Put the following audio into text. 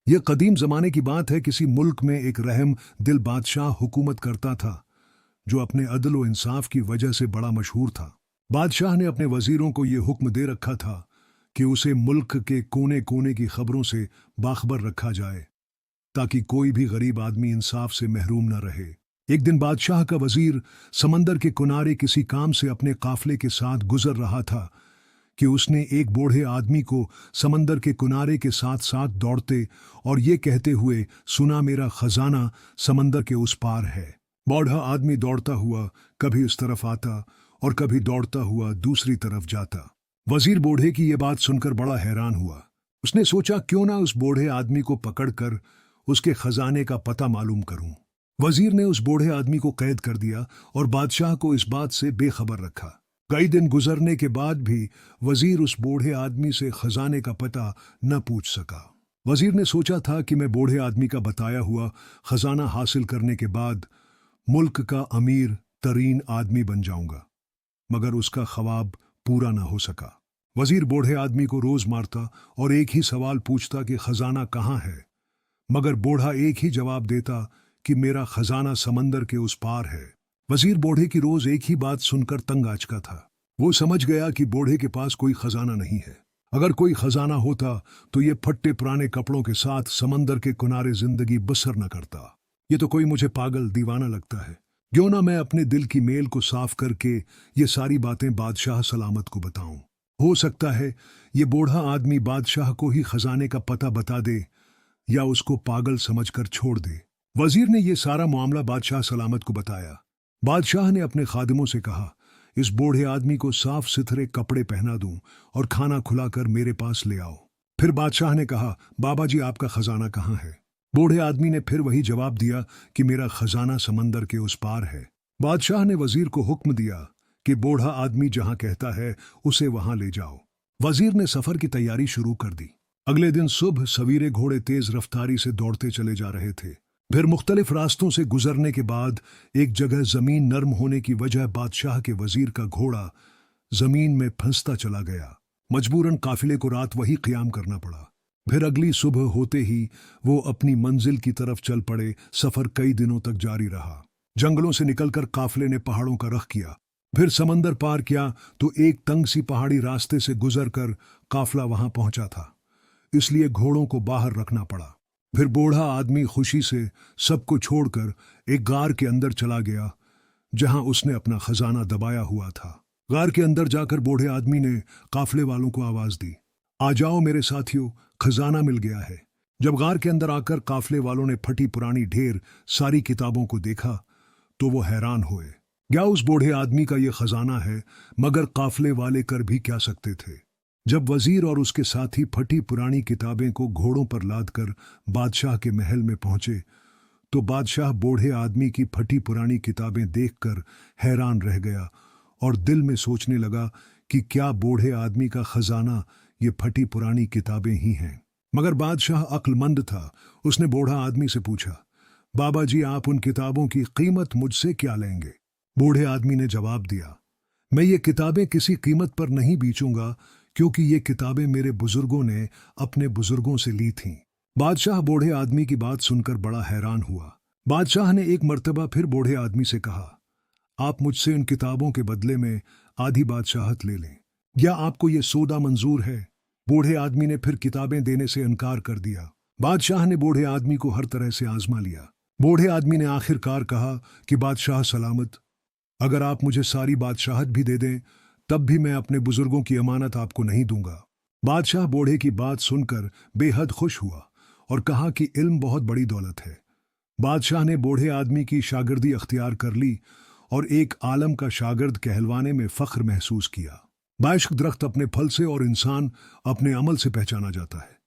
यह कदीम जमाने की बात है। किसी मुल्क में एक रहम दिल बादशाह हुकूमत करता था, जो अपने अदल व इंसाफ की वजह से बड़ा मशहूर था। बादशाह ने अपने वजीरों को यह हुक्म दे रखा था कि उसे मुल्क के कोने कोने की खबरों से बाखबर रखा जाए, ताकि कोई भी गरीब आदमी इंसाफ से महरूम न रहे। एक दिन बादशाह का वजीर समंदर के किनारे किसी काम से अपने काफले के साथ गुजर रहा था कि उसने एक बूढ़े आदमी को समंदर के किनारे के साथ साथ दौड़ते और ये कहते हुए सुना, मेरा खजाना समंदर के उस पार है। बूढ़ा आदमी दौड़ता हुआ कभी उस तरफ आता और कभी दौड़ता हुआ दूसरी तरफ जाता। वजीर बूढ़े की यह बात सुनकर बड़ा हैरान हुआ। उसने सोचा, क्यों ना उस बूढ़े आदमी को पकड़कर उसके खजाने का पता मालूम करूं। वजीर ने उस बूढ़े आदमी को कैद कर दिया और बादशाह को इस बात से बेखबर रखा। कई दिन गुजरने के बाद भी वजीर उस बूढ़े आदमी से खजाने का पता न पूछ सका। वजीर ने सोचा था कि मैं बूढ़े आदमी का बताया हुआ खजाना हासिल करने के बाद मुल्क का अमीर तरीन आदमी बन जाऊंगा, मगर उसका ख्वाब पूरा न हो सका। वजीर बूढ़े आदमी को रोज मारता और एक ही सवाल पूछता कि खजाना कहाँ है, मगर बूढ़ा एक ही जवाब देता कि मेरा खजाना समंदर के उस पार है। वजीर बूढ़े की रोज एक ही बात सुनकर तंग आ चुका था। वो समझ गया कि बूढ़े के पास कोई खजाना नहीं है। अगर कोई खजाना होता तो ये फट्टे पुराने कपड़ों के साथ समंदर के किनारे जिंदगी बसर न करता। ये तो कोई मुझे पागल दीवाना लगता है। क्यों ना मैं अपने दिल की मेल को साफ करके ये सारी बातें बादशाह सलामत को बताऊं। हो सकता है ये बूढ़ा आदमी बादशाह को ही खजाने का पता बता दे या उसको पागल समझकर छोड़ दे। वजीर ने यह सारा मामला बादशाह सलामत को बताया। बादशाह ने अपने खादिमों से कहा, इस बूढ़े आदमी को साफ सुथरे कपड़े पहना दूं और खाना खुलाकर मेरे पास ले आओ। फिर बादशाह ने कहा, बाबा जी आपका खजाना कहाँ है? बूढ़े आदमी ने फिर वही जवाब दिया कि मेरा खजाना समंदर के उस पार है। बादशाह ने वजीर को हुक्म दिया कि बूढ़ा आदमी जहां कहता है उसे वहां ले जाओ। वजीर ने सफर की तैयारी शुरू कर दी। अगले दिन सुबह सवेरे घोड़े तेज रफ्तारी से दौड़ते चले जा रहे थे। फिर मुख्तलिफ रास्तों से गुजरने के बाद एक जगह जमीन नर्म होने की वजह बादशाह के वजीर का घोड़ा जमीन में फंसता चला गया। मजबूरन काफिले को रात वही क़याम करना पड़ा। फिर अगली सुबह होते ही वो अपनी मंजिल की तरफ चल पड़े। सफर कई दिनों तक जारी रहा। जंगलों से निकलकर काफिले ने पहाड़ों का रुख किया। फिर समंदर पार किया तो एक तंग सी पहाड़ी रास्ते से गुजर कर काफिला वहां पहुंचा था, इसलिए घोड़ों को बाहर रखना पड़ा। फिर बूढ़ा आदमी खुशी से सबको छोड़कर एक गार के अंदर चला गया, जहां उसने अपना खजाना दबाया हुआ था। गार के अंदर जाकर बूढ़े आदमी ने काफिले वालों को आवाज दी, आ जाओ मेरे साथियों, खजाना मिल गया है। जब गार के अंदर आकर काफिले वालों ने फटी पुरानी ढेर सारी किताबों को देखा तो वो हैरान हुए। क्या उस बूढ़े आदमी का ये खजाना है? मगर काफिले वाले कर भी क्या सकते थे। जब वजीर और उसके साथी फटी पुरानी किताबें को घोड़ों पर लादकर बादशाह के महल में पहुंचे तो बादशाह बूढ़े आदमी की फटी पुरानी किताबें देखकर हैरान रह गया और दिल में सोचने लगा कि क्या बूढ़े आदमी का खजाना ये फटी पुरानी किताबें ही हैं। मगर बादशाह अक्लमंद था। उसने बूढ़ा आदमी से पूछा, बाबा जी आप उन किताबों की कीमत मुझसे क्या लेंगे? बूढ़े आदमी ने जवाब दिया, मैं ये किताबें किसी कीमत पर नहीं बेचूंगा, क्योंकि ये किताबें मेरे बुजुर्गों ने अपने बुजुर्गों से ली थीं। बादशाह बूढ़े आदमी की बात सुनकर बड़ा हैरान हुआ। बादशाह ने एक मर्तबा फिर बूढ़े आदमी से कहा, आप मुझसे उन किताबों के बदले में आधी बादशाहत ले लें, या आपको ये सौदा मंजूर है? बूढ़े आदमी ने फिर किताबें देने से इनकार कर दिया। बादशाह ने बूढ़े आदमी को हर तरह से आजमा लिया। बूढ़े आदमी ने आखिरकार कहा कि बादशाह सलामत, अगर आप मुझे सारी बादशाहत भी दे दें तब भी मैं अपने बुजुर्गों की अमानत आपको नहीं दूंगा। बादशाह बूढ़े की बात सुनकर बेहद खुश हुआ और कहा कि इल्म बहुत बड़ी दौलत है। बादशाह ने बूढ़े आदमी की शागिर्दी अख्तियार कर ली और एक आलम का शागिर्द कहलवाने में फख्र महसूस किया। बाइश्क दरख्त अपने फल से और इंसान अपने अमल से पहचाना जाता है।